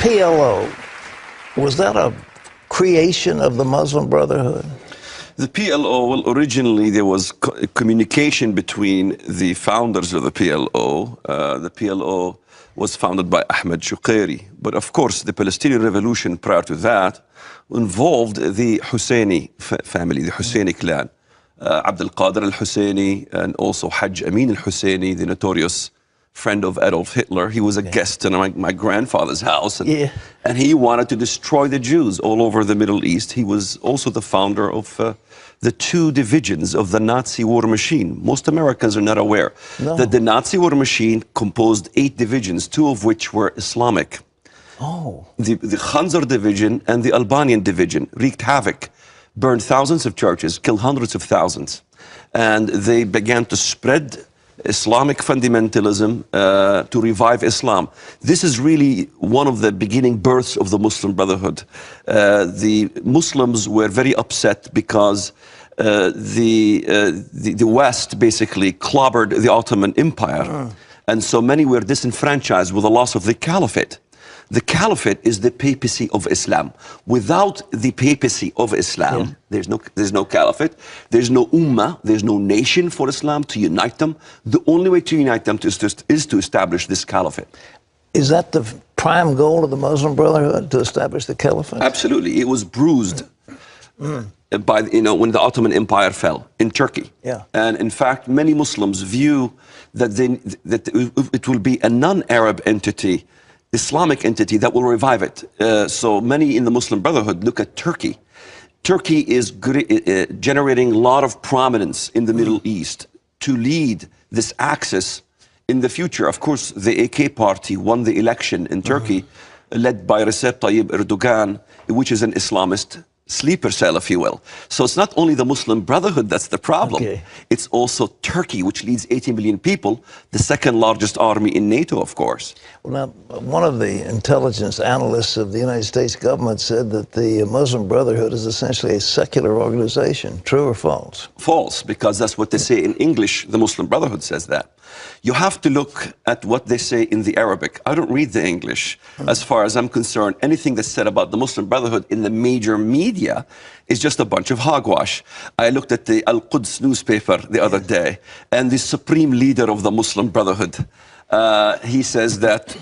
PLO, was that a creation of the Muslim Brotherhood? The PLO, well, originally there was communication between the founders of the PLO. The PLO was founded by Ahmed Shuqairi. But of course, the Palestinian revolution prior to that involved the Husseini family, the Husseini clan. Abdul Qadir al-Husseini and also Hajj Amin al-Husseini, the notorious friend of Adolf Hitler. He was a guest in my grandfather's house, and he wanted to destroy the Jews all over the Middle East. He was also the founder of the two divisions of the Nazi war machine. Most Americans are not aware that the Nazi war machine composed 8 divisions, 2 of which were Islamic. The Khanzar division and the Albanian division wreaked havoc, burned thousands of churches, killed hundreds of thousands, and they began to spread Islamic fundamentalism to revive Islam. This is really one of the beginning births of the Muslim Brotherhood. The Muslims were very upset because the West basically clobbered the Ottoman Empire, and so many were disenfranchised with the loss of the Caliphate. The Caliphate is the papacy of Islam. Without the papacy of Islam, there's no Caliphate, there's no Ummah, there's no nation for Islam to unite them. The only way to unite them is to establish this Caliphate. Is that the prime goal of the Muslim Brotherhood, to establish the Caliphate? Absolutely. It was bruised by, when the Ottoman Empire fell in Turkey. And in fact, many Muslims view that it will be a non-Arab entity, Islamic entity, that will revive it. So many in the Muslim Brotherhood look at Turkey. Turkey is generating a lot of prominence in the Middle East to lead this axis in the future. Of course, the AK party won the election in Turkey, led by Recep Tayyip Erdogan, which is an Islamist sleeper cell, if you will. So it's not only the Muslim Brotherhood that's the problem, it's also Turkey, which leads 80 million people, the second largest army in NATO, of course. Well, now, one of the intelligence analysts of the United States government said that the Muslim Brotherhood is essentially a secular organization. True or false? False, because that's what they say in English. The Muslim Brotherhood says that. You have to look at what they say in the Arabic. I don't read the English. As far as I'm concerned, anything that's said about the Muslim Brotherhood in the major media is just a bunch of hogwash. I looked at the Al-Quds newspaper the other day, and the supreme leader of the Muslim Brotherhood, he says that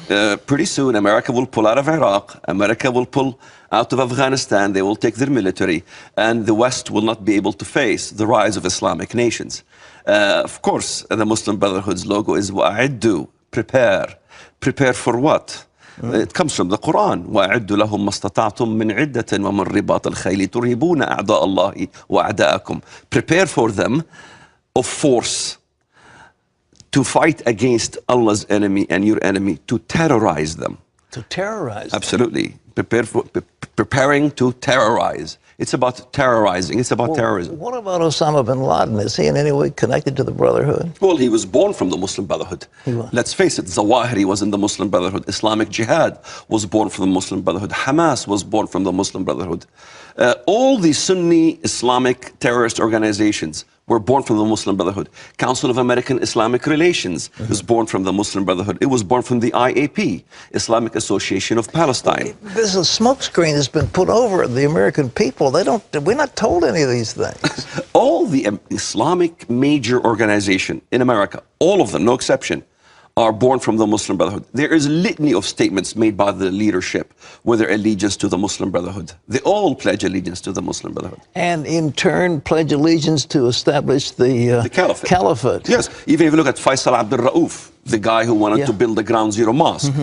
pretty soon America will pull out of Iraq, America will pull out of Afghanistan, they will take their military, and the West will not be able to face the rise of Islamic nations. Of course, the Muslim Brotherhood's logo is wa'iddu, prepare. Prepare for what? It comes from the Quran. وَأَعِدُّ لَهُمْ مَا اسْتَطَعْتُم مِّنْ عِدَّةٍ وَمِنْ رِبَاطِ الْخَيْلِ تُرْهِبُونَ أَعْدَاءَ اللَّهِ وَأَعْدَاءَكُمْ. Prepare for them of force to fight against Allah's enemy and your enemy, to terrorize them. To terrorize them? Absolutely. Preparing to terrorize. It's about terrorizing. It's about terrorism. What about Osama bin Laden? Is he in any way connected to the Brotherhood? Well, he was born from the Muslim Brotherhood. Let's face it, Zawahiri was in the Muslim Brotherhood. Islamic Jihad was born from the Muslim Brotherhood. Hamas was born from the Muslim Brotherhood. All the Sunni Islamic terrorist organizations were born from the Muslim Brotherhood. Council of American Islamic Relations was born from the Muslim Brotherhood. It was born from the IAP, Islamic Association of Palestine. There's a smokescreen that's been put over the American people. We're not told any of these things. All the Islamic major organization in America, all of them, no exception, are born from the Muslim Brotherhood. There is a litany of statements made by the leadership with their allegiance to the Muslim Brotherhood. They all pledge allegiance to the Muslim Brotherhood. And in turn pledge allegiance to establish the Caliphate. Yes, even if you look at Faisal Abdul Rauf, the guy who wanted to build the Ground Zero Mosque.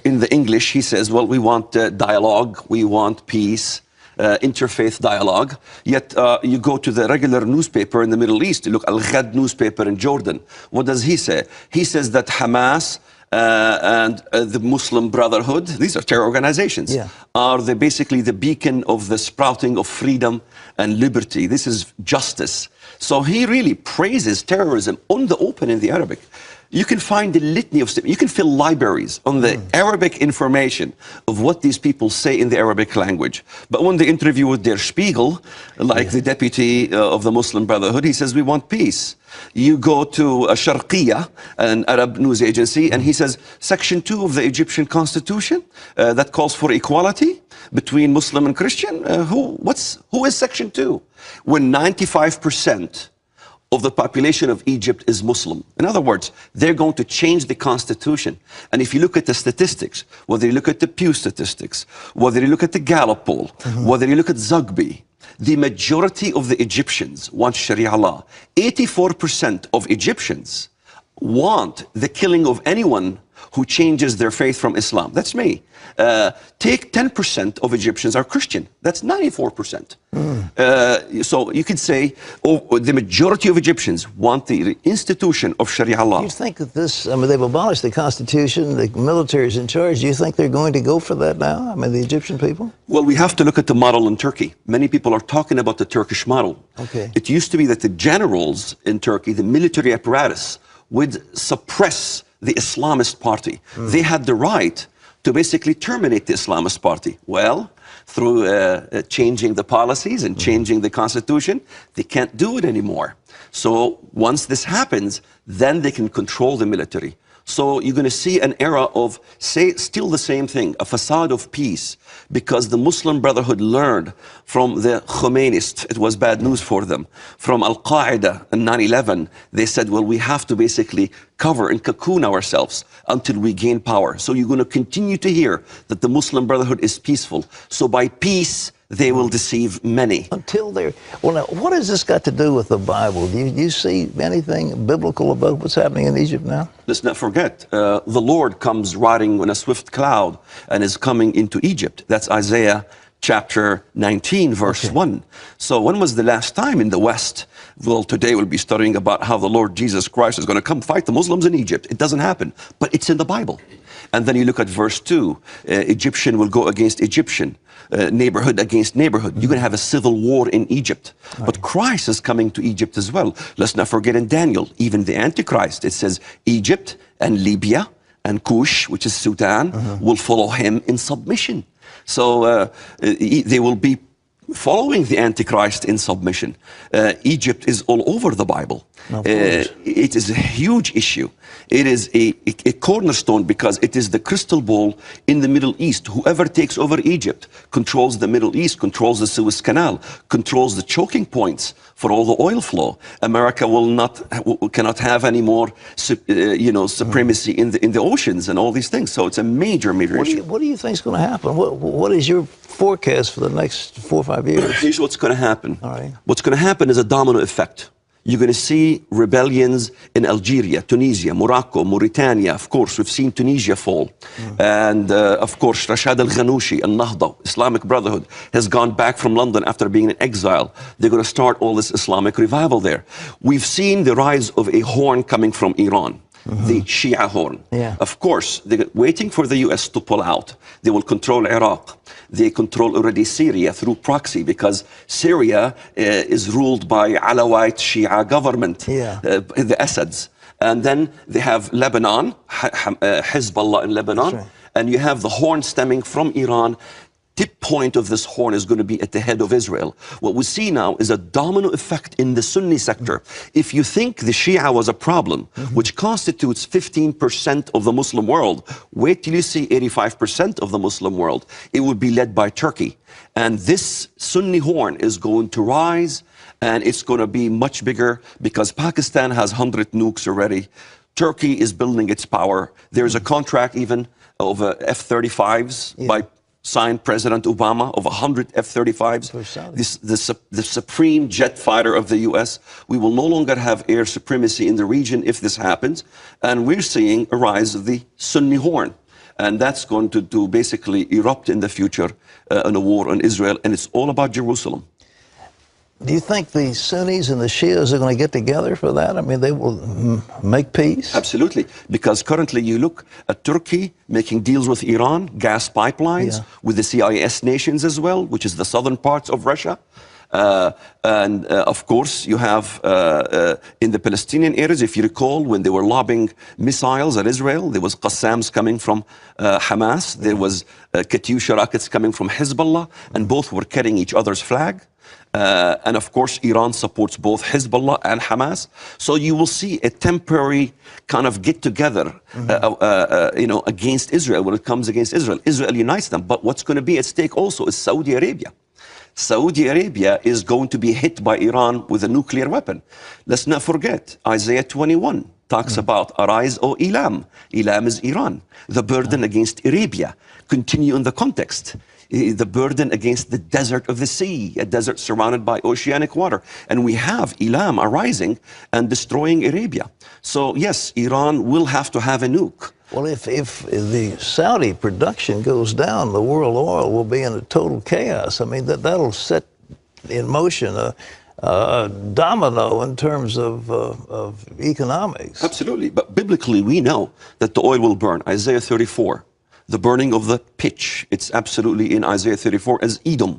In the English, he says, well, we want dialogue, we want peace, interfaith dialogue. Yet you go to the regular newspaper in the Middle East, you look Al-Ghad newspaper in Jordan. What does he say? He says that Hamas and the Muslim Brotherhood, these are terror organizations, are basically the beacon of the sprouting of freedom and liberty. This is justice. So he really praises terrorism on the open in the Arabic. You can find the litany of statements. You can fill libraries on the Arabic information of what these people say in the Arabic language. But when they interview with Der Spiegel, like the deputy of the Muslim Brotherhood, he says, we want peace. You go to Sharqiya, an Arab news agency, and he says, Section 2 of the Egyptian constitution that calls for equality between Muslim and Christian. Who is Section 2? When 95% of the population of Egypt is Muslim. In other words, they're going to change the constitution. And if you look at the statistics, whether you look at the Pew statistics, whether you look at the Gallup poll, whether you look at Zugby, the majority of the Egyptians want Sharia law. 84% of Egyptians want the killing of anyone who changes their faith from Islam. That's me. Take 10% of Egyptians are Christian. That's 94%. So you could say the majority of Egyptians want the institution of Sharia law. Do you think that this, I mean, they've abolished the Constitution, the military is in charge. Do you think they're going to go for that now? I mean, the Egyptian people? Well, we have to look at the model in Turkey. Many people are talking about the Turkish model. Okay. It used to be that the generals in Turkey, the military apparatus, would suppress the Islamist party. They had the right to basically terminate the Islamist party. Well, through changing the policies and changing the constitution, they can't do it anymore. So once this happens, then they can control the military. So you're going to see an era of, still the same thing, a facade of peace, because the Muslim Brotherhood learned from the Khomeinists, it was bad news for them. From Al-Qaeda in 9/11, they said, well, we have to basically cover and cocoon ourselves until we gain power. So you're going to continue to hear that the Muslim Brotherhood is peaceful. So by peace, they will deceive many. Until they're, well, now, what has this got to do with the Bible? Do you see anything biblical about what's happening in Egypt now? Let's not forget, the Lord comes riding on a swift cloud and is coming into Egypt. That's Isaiah chapter 19, verse 1. So when was the last time in the West? Well, today we'll be studying about how the Lord Jesus Christ is going to come fight the Muslims in Egypt. It doesn't happen, but it's in the Bible. And then you look at verse 2, Egyptian will go against Egyptian, neighborhood against neighborhood. You're going to have a civil war in Egypt. But Christ is coming to Egypt as well. Let's not forget in Daniel, even the Antichrist, it says Egypt and Libya and Kush, which is Sudan, will follow him in submission. So they will be following the Antichrist in submission. Egypt is all over the Bible. It is a huge issue. It is a cornerstone because it is the crystal ball in the Middle East. Whoever takes over Egypt controls the Middle East, controls the Suez Canal, controls the choking points for all the oil flow. America cannot have any more, supremacy in the oceans and all these things. So it's a major issue. What do you think is going to happen? What is your forecast for the next 4 or 5 years? Here's what's going to happen. All right. What's going to happen is a domino effect. You're going to see rebellions in Algeria, Tunisia, Morocco, Mauritania. Of course, we've seen Tunisia fall. And of course, Rashad al-Ghannouchi, Al-Nahda, Islamic Brotherhood, has gone back from London after being in exile. They're going to start all this Islamic revival there. We've seen the rise of a horn coming from Iran. The Shia horn. Yeah. Of course, they're waiting for the U.S. to pull out. They will control Iraq. They control already Syria through proxy because Syria is ruled by Alawite Shia government, the Assads. And then they have Lebanon, Hezbollah in Lebanon, right. And you have the horn stemming from Iran. Tip point of this horn is going to be at the head of Israel. What we see now is a domino effect in the Sunni sector. If you think the Shia was a problem, which constitutes 15% of the Muslim world, wait till you see 85% of the Muslim world. It would be led by Turkey. And this Sunni horn is going to rise, and it's going to be much bigger because Pakistan has 100 nukes already. Turkey is building its power. There's a contract even of F-35s by signed President Obama of 100 F-35s, the supreme jet fighter of the U.S. We will no longer have air supremacy in the region if this happens. And we're seeing a rise of the Sunni horn. And that's going to basically erupt in the future in a war on Israel. And it's all about Jerusalem. Do you think the Sunnis and the Shias are going to get together for that? I mean, they will make peace? Absolutely. Because currently you look at Turkey making deals with Iran, gas pipelines, with the CIS nations as well, which is the southern parts of Russia. And of course, you have in the Palestinian areas, if you recall, when they were lobbing missiles at Israel, there was Qassams coming from Hamas, there was Katyusha rockets coming from Hezbollah, and both were carrying each other's flag. And of course, Iran supports both Hezbollah and Hamas. So you will see a temporary kind of get together, against Israel when it comes against Israel. Israel unites them. But what's going to be at stake also is Saudi Arabia. Saudi Arabia is going to be hit by Iran with a nuclear weapon. Let's not forget, Isaiah 21 talks about, arise, O Elam. Elam is Iran. The burden against Arabia. Continue in the context. The burden against the desert of the sea, a desert surrounded by oceanic water. And we have Elam arising and destroying Arabia. So yes, Iran will have to have a nuke. Well, if the Saudi production goes down, the world oil will be in a total chaos. I mean, that'll set in motion a domino in terms of economics. Absolutely. But biblically, we know that the oil will burn. Isaiah 34, the burning of the pitch. It's absolutely in Isaiah 34 as Edom.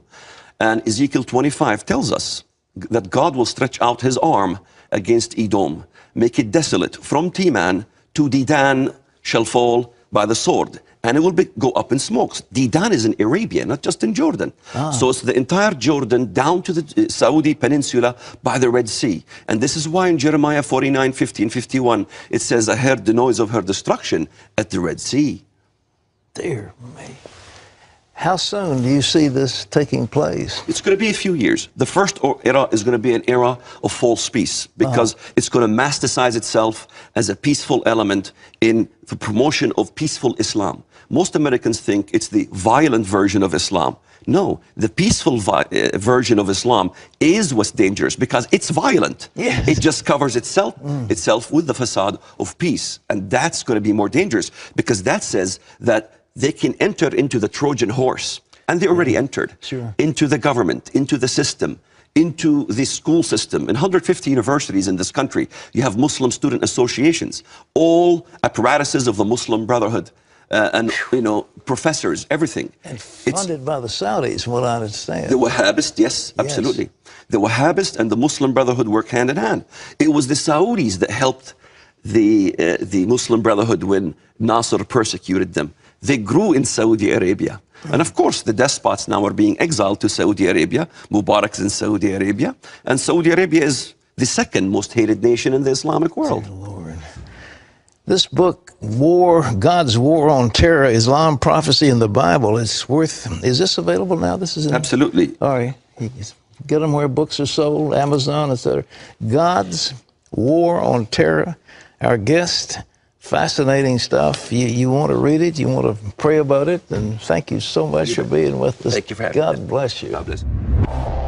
And Ezekiel 25 tells us that God will stretch out his arm against Edom, make it desolate. From Teman to Dedan shall fall by the sword, and it will go up in smokes. Dedan is in Arabia, not just in Jordan. So it's the entire Jordan down to the Saudi peninsula by the Red Sea. And this is why in Jeremiah 49, 50, and 51, it says, I heard the noise of her destruction at the Red Sea. Dear me. How soon do you see this taking place? It's going to be a few years. The first era is going to be an era of false peace because it's going to masticize itself as a peaceful element in the promotion of peaceful Islam. Most Americans think it's the violent version of Islam. No, the peaceful version of Islam is what's dangerous because it's violent. Yes. It just covers itself with the facade of peace. And that's going to be more dangerous because that says that they can enter into the Trojan horse, and they already entered, into the government, into the system, into the school system. In 150 universities in this country, you have Muslim student associations, all apparatuses of the Muslim Brotherhood, and professors, everything. And funded by the Saudis, from what I understand. The Wahhabists, yes, absolutely. The Wahhabists and the Muslim Brotherhood work hand in hand. It was the Saudis that helped the Muslim Brotherhood when Nasser persecuted them. They grew in Saudi Arabia. And of course, the despots now are being exiled to Saudi Arabia. Mubarak's in Saudi Arabia. And Saudi Arabia is the second most hated nation in the Islamic world. Dear Lord. This book, God's War on Terror, Islam, Prophecy, and the Bible, is this available now? This is Absolutely. All right. Get them where books are sold, Amazon, etc. God's War on Terror. Our guest, fascinating stuff. You want to read it, you want to pray about it, and thank you so much for being with us. Thank you for having me. God bless you. God bless you.